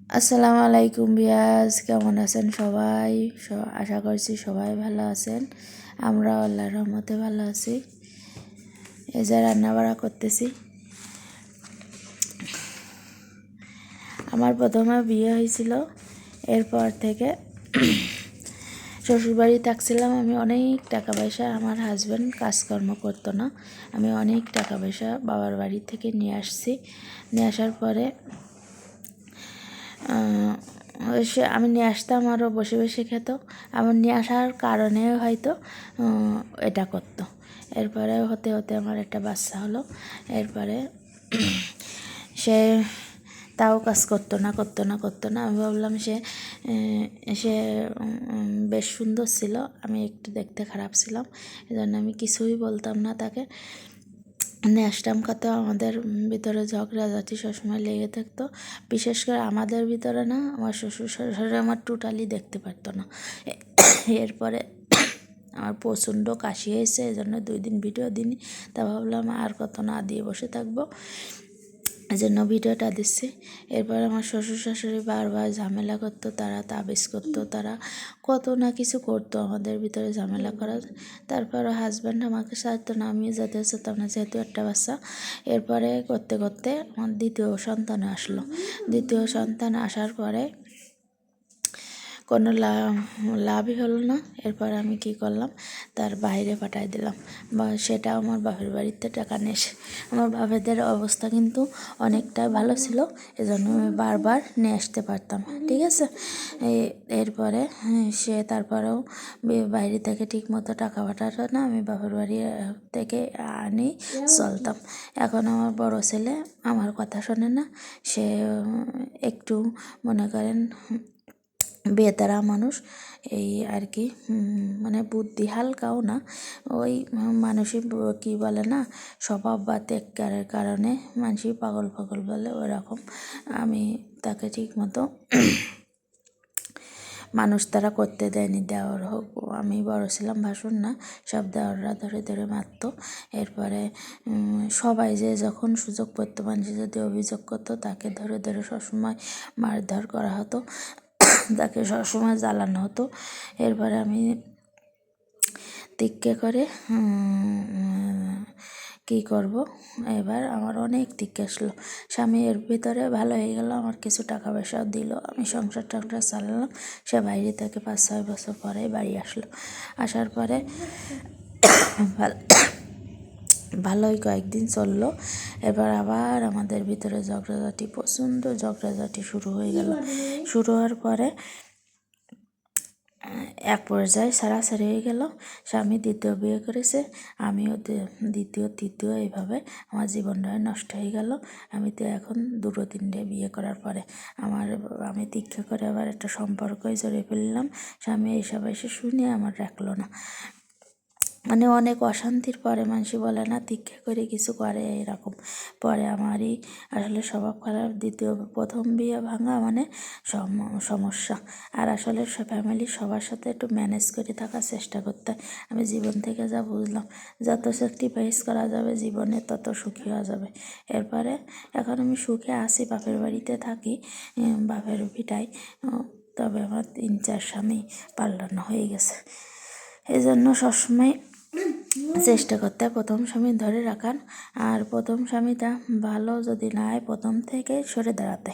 আসসালামু আলাইকুম বিয়াস, কেমন আছেন সবাই? আশা করছি সবাই ভালো আছেন। আমরা আল্লাহর রহমতে ভালো আছি। এই যে রান্না বাড়া করতেছি। আমার প্রথমে বিয়ে হয়েছিল, এরপর থেকে শ্বশুরবাড়ি থাকছিলাম। আমি অনেক টাকা পয়সা, আমার হাজব্যান্ড কাজকর্ম করতো না, আমি অনেক টাকা পয়সা বাবার বাড়ি থেকে নিয়ে আসছি। নিয়ে আসার পরে আমি নিয়ে আসতাম, আরও বসে বসে খেত। আমার নিয়ে আসার কারণে হয়তো এটা করতো। এরপরে হতে হতে আমার একটা বাচ্চা হলো। এরপরে সে তাও কাজ করতো না। আমি ভাবলাম সে বেশ সুন্দর ছিল, আমি একটু দেখতে খারাপ ছিলাম, এজন্য আমি কিছুই বলতাম না তাকে। নেক্সটাম কথা আমাদের ভিতরে ঝগড়াঝাটি সবসময় লেগে থাকতো। বিশেষ করে আমাদের ভিতরে না, আমার শ্বশুর শাশুড়ি আমার টোটালি দেখতে পারতো না। এরপরে আমার প্রচণ্ড কাশি হয়েছে, এই জন্য 2 দিন ভিডিও দিইনি। তা ভাবলাম আর কত না দিয়ে বসে থাকবো, এই জন্য ভিডিওটা দিচ্ছি। এরপর আমার শ্বশুর শাশুড়ি বারবার ঝামেলা করতো, তারা তাবিজ করতো, তারা কত না কিছু করতো আমাদের ভিতরে ঝামেলা করার। তারপরও হাজব্যান্ড আমাকে ছাড়তো না, আমিও যেতে চাইতাম না, যেহেতু একটা বাচ্চা। এরপরে করতে করতে আমার দ্বিতীয় সন্তান আসলো। দ্বিতীয় সন্তান আসার পরে কোনো লাভই হলো না। এরপর আমি কি করলাম, তার বাইরে পাঠাই দিলাম, বা সেটা আমার বাপের বাড়িতে টাকা নিয়ে এসে। আমার বাপেদের অবস্থা কিন্তু অনেকটা ভালো ছিল, এজন্য আমি বারবার নিয়ে আসতে পারতাম, ঠিক আছে। এরপরে সে তারপরেও বাইরে থেকে ঠিক মতো টাকা পাঠাতো না, আমি বাপের বাড়ি থেকে আনি চলতাম। এখন আমার বড় ছেলে আমার কথা শোনে না, সে একটু মনে করেন বেতারা মানুষ, এই আর কি, মানে বুদ্ধি হালকাও না, ওই মানুষই কি বলে না, স্বভাব বা ত্যাগের কারণে মানুষই পাগল পাগল বলে, ওরকম। আমি তাকে ঠিক মতো মানুষ তারা করতে দেয়নি। দেওয়ার হোক, আমি বড় ছিলাম, ভাসুর না, সব দেওয়াররা ধরে ধরে মারত। এরপরে সবাই যে যখন সুযোগ পেত, মানুষ যদি অভিযোগ করতো, তাকে ধরে ধরে সবসময় মারধর করা হতো, তাকে সবসময় জ্বালানো হতো। এরপরে আমি তিক্কে করে কী করব, এবার আমার অনেক দিক আসলো। স্বামী এর ভিতরে ভালো হয়ে গেল, আমার কিছু টাকা পয়সাও দিল, আমি সংসার টংসার চালালাম। সে বাইরে থেকে 5-6 বছর পরে বাড়ি আসলো। আসার পরে ভালোই কয়েকদিন চললো। এবার আবার আমাদের ভিতরে ঝগড়াঝাটি, প্রচণ্ড ঝগড়াঝাটি শুরু হয়ে গেল। শুরু হওয়ার পরে এক পর্যায়ে সারাসারি হয়ে গেল। স্বামী দ্বিতীয় বিয়ে করেছে, আমিও দ্বিতীয় তৃতীয়, এইভাবে আমার জীবনটা নষ্ট হয়ে গেল। আমি তো এখন 2-3টে বিয়ে করার পরে আমি দীক্ষা করে আবার একটা সম্পর্কই জড়িয়ে ফেললাম। স্বামী এইসব এসে শুনে আমার রাখলো না, মানে অনেক অশান্তির পরে মানুষ বলে না দীক্ষা করে কিছু করে, এরকম। পরে আমারই আসলে স্বভাব খারাপ। প্রথম বিয়ে ভাঙা মানে সমস্যা। আর আসলে ফ্যামিলির সবার সাথে একটু ম্যানেজ করে থাকার চেষ্টা করতে হয়। আমি জীবন থেকে যা বুঝলাম, যত স্যাক্রিফাইস করা যাবে জীবনে, তত সুখী হওয়া যাবে। এরপরে এখন আমি সুখে আছি, বাপের বাড়িতে থাকি, বাপের ভিটায়। তবে আমার 3-4 স্বামী পাল্টানো হয়ে গেছে। এই জন্য সবসময় চেষ্টা করতে হয় প্রথম স্বামী ধরে রাখার, আর প্রথম স্বামীটা ভালো যদি না হয় প্রথম থেকে সরে দাঁড়াতে।